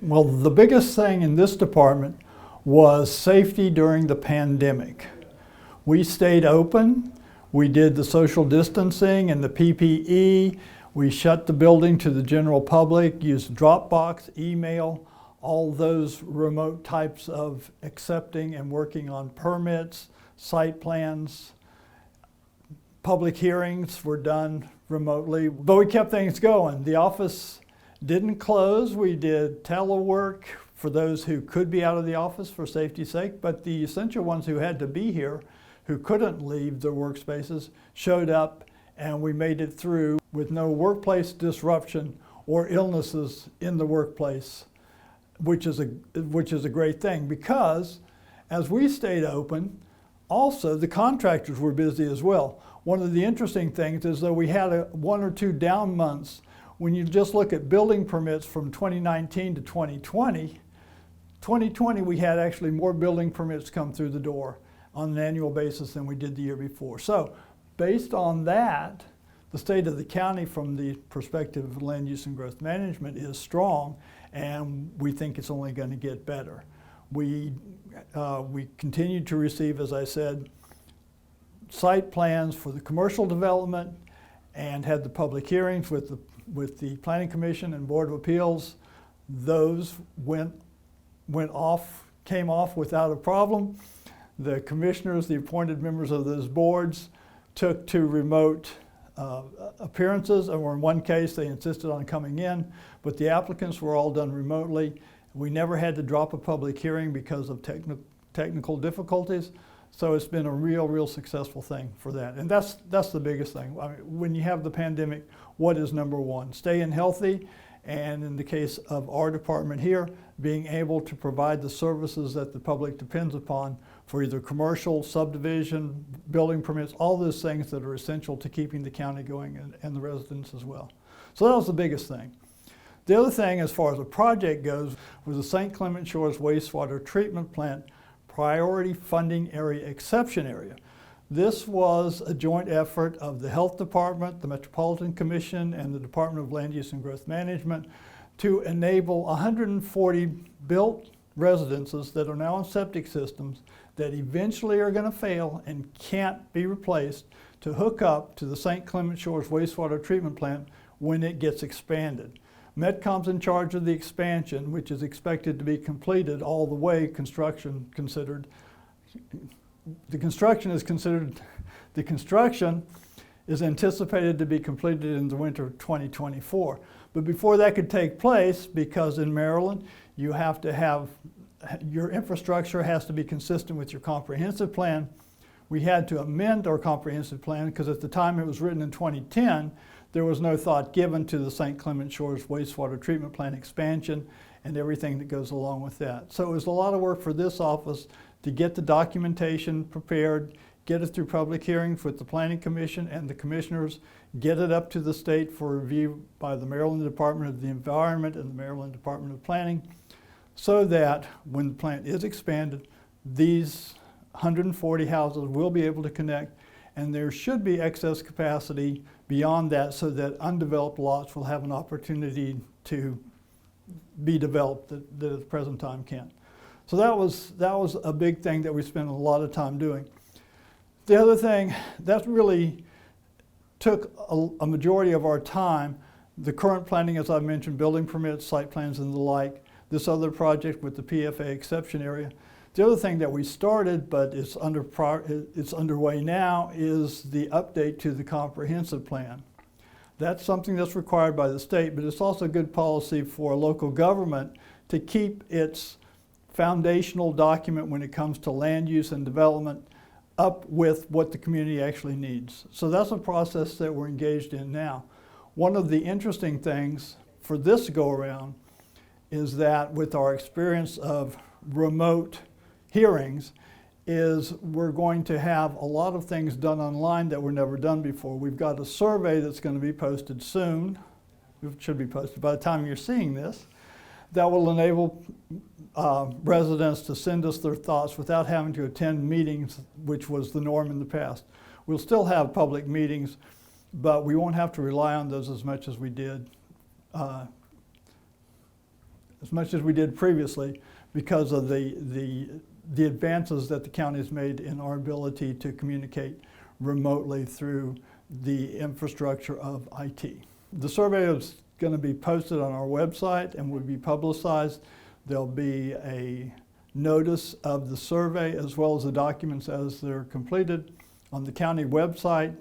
Well, the biggest thing in this department was safety during the pandemic. We stayed open. We did the social distancing and the PPE. We shut the building to the general public, used Dropbox, email, all those remote types of accepting and working on permits, site plans. Public hearings were done remotely, but we kept things going. The office didn't close. We did telework for those who could be out of the office for safety's sake, but the essential ones who had to be here, who couldn't leave their workspaces, showed up, and we made it through with no workplace disruption or illnesses in the workplace, which is a great thing, because as we stayed open, also the contractors were busy as well. One of the interesting things is that we had one or two down months. When you just look at building permits from 2019 to 2020, 2020 we had actually more building permits come through the door on an annual basis than we did the year before. So based on that, the state of the county from the perspective of land use and growth management is strong, and we think it's only going to get better. We continue to receive, as I said, site plans for the commercial development and had the public hearings with the Planning Commission and Board of Appeals. Those came off without a problem. The commissioners, the appointed members of those boards, took to remote appearances, or in one case they insisted on coming in, but the applicants were all done remotely. We never had to drop a public hearing because of technical difficulties. So it's been a real successful thing for that. And that's the biggest thing. I mean, when you have the pandemic, what is number one? Staying healthy, and in the case of our department here, being able to provide the services that the public depends upon for either commercial, subdivision, building permits, all those things that are essential to keeping the county going and the residents as well. So that was the biggest thing. The other thing, as far as the project goes, was the St. Clement Shores Wastewater Treatment Plant Priority Funding Area Exception Area. This was a joint effort of the Health Department, the Metropolitan Commission, and the Department of Land Use and Growth Management to enable 140 built residences that are now on septic systems that eventually are going to fail and can't be replaced to hook up to the St. Clement Shores Wastewater Treatment Plant when it gets expanded. Metcom's in charge of the expansion, which is expected to be completed all the way, construction is anticipated to be completed in the winter of 2024. But before that could take place, because in Maryland, you have to have, your infrastructure has to be consistent with your comprehensive plan. We had to amend our comprehensive plan because at the time it was written in 2010, there was no thought given to the St. Clement Shores Wastewater Treatment Plant expansion and everything that goes along with that. So it was a lot of work for this office to get the documentation prepared, get it through public hearings with the Planning Commission and the commissioners, get it up to the state for review by the Maryland Department of the Environment and the Maryland Department of Planning, so that when the plant is expanded, these 140 houses will be able to connect, and there should be excess capacity beyond that so that undeveloped lots will have an opportunity to be developed that at the present time can't. So that was a big thing that we spent a lot of time doing. The other thing that really took a majority of our time, the current planning, as I mentioned, building permits, site plans and the like, this other project with the PFA exception area. The other thing that we started, but it's underway now, is the update to the comprehensive plan. That's something that's required by the state, but it's also good policy for a local government to keep its foundational document when it comes to land use and development up with what the community actually needs. So that's a process that we're engaged in now. One of the interesting things for this go-around is that with our experience of remote hearings is we're going to have a lot of things done online that were never done before. We've got a survey that's going to be posted soon. It should be posted by the time you're seeing this, that will enable residents to send us their thoughts without having to attend meetings, which was the norm in the past. We'll still have public meetings, but we won't have to rely on those as much as we did as much as we did previously because of the advances that the county has made in our ability to communicate remotely through the infrastructure of IT. The survey is going to be posted on our website and will be publicized. There'll be a notice of the survey as well as the documents as they're completed on the county website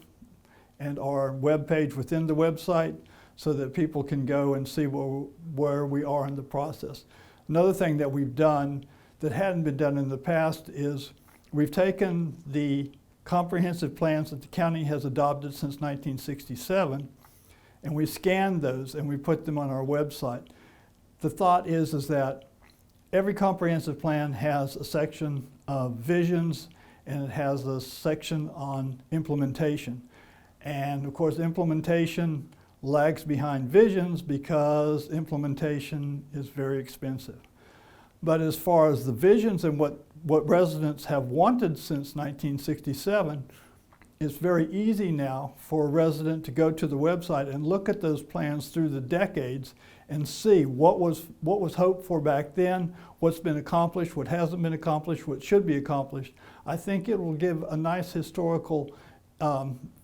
and our webpage within the website so that people can go and see where we are in the process. Another thing that we've done that hadn't been done in the past is we've taken the comprehensive plans that the county has adopted since 1967 and we scanned those and we put them on our website. The thought is that every comprehensive plan has a section of visions and it has a section on implementation. And of course, implementation lags behind visions because implementation is very expensive. But as far as the visions and what residents have wanted since 1967, it's very easy now for a resident to go to the website and look at those plans through the decades and see what was hoped for back then, what's been accomplished, what hasn't been accomplished, what should be accomplished. I think it will give a nice historical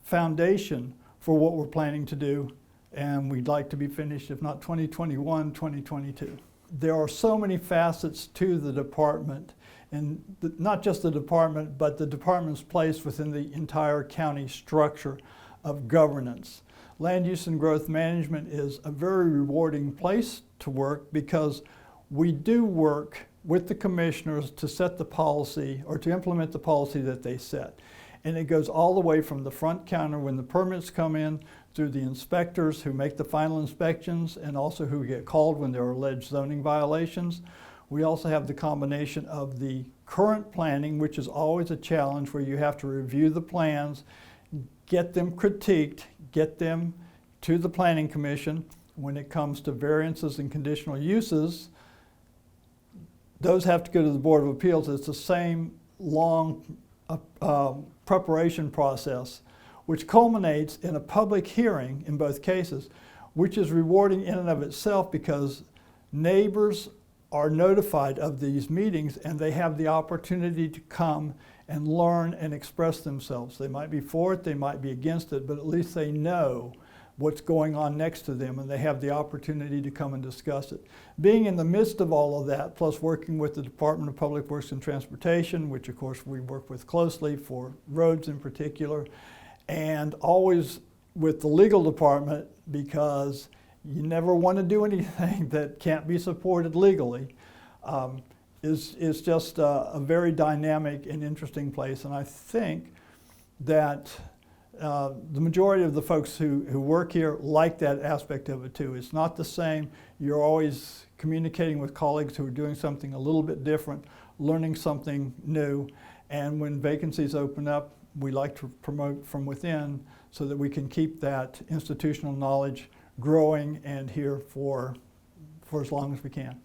foundation for what we're planning to do, and we'd like to be finished, if not 2021, 2022. There are so many facets to the department, and not just the department, but the department's place within the entire county structure of governance. Land use and growth management is a very rewarding place to work because we do work with the commissioners to set the policy or to implement the policy that they set. And it goes all the way from the front counter when the permits come in through the inspectors who make the final inspections and also who get called when there are alleged zoning violations. We also have the combination of the current planning, which is always a challenge where you have to review the plans, get them critiqued, get them to the Planning Commission. When it comes to variances and conditional uses, those have to go to the Board of Appeals. It's the same long preparation process, which culminates in a public hearing in both cases, which is rewarding in and of itself because neighbors are notified of these meetings and they have the opportunity to come and learn and express themselves. They might be for it, they might be against it, but at least they know what's going on next to them and they have the opportunity to come and discuss it. Being in the midst of all of that, plus working with the Department of Public Works and Transportation, which of course we work with closely for roads in particular, and always with the legal department because you never want to do anything that can't be supported legally, is just a very dynamic and interesting place. And I think that the majority of the folks who work here like that aspect of it too. It's not the same. You're always communicating with colleagues who are doing something a little bit different, learning something new. And when vacancies open up, we like to promote from within so that we can keep that institutional knowledge growing and here for as long as we can.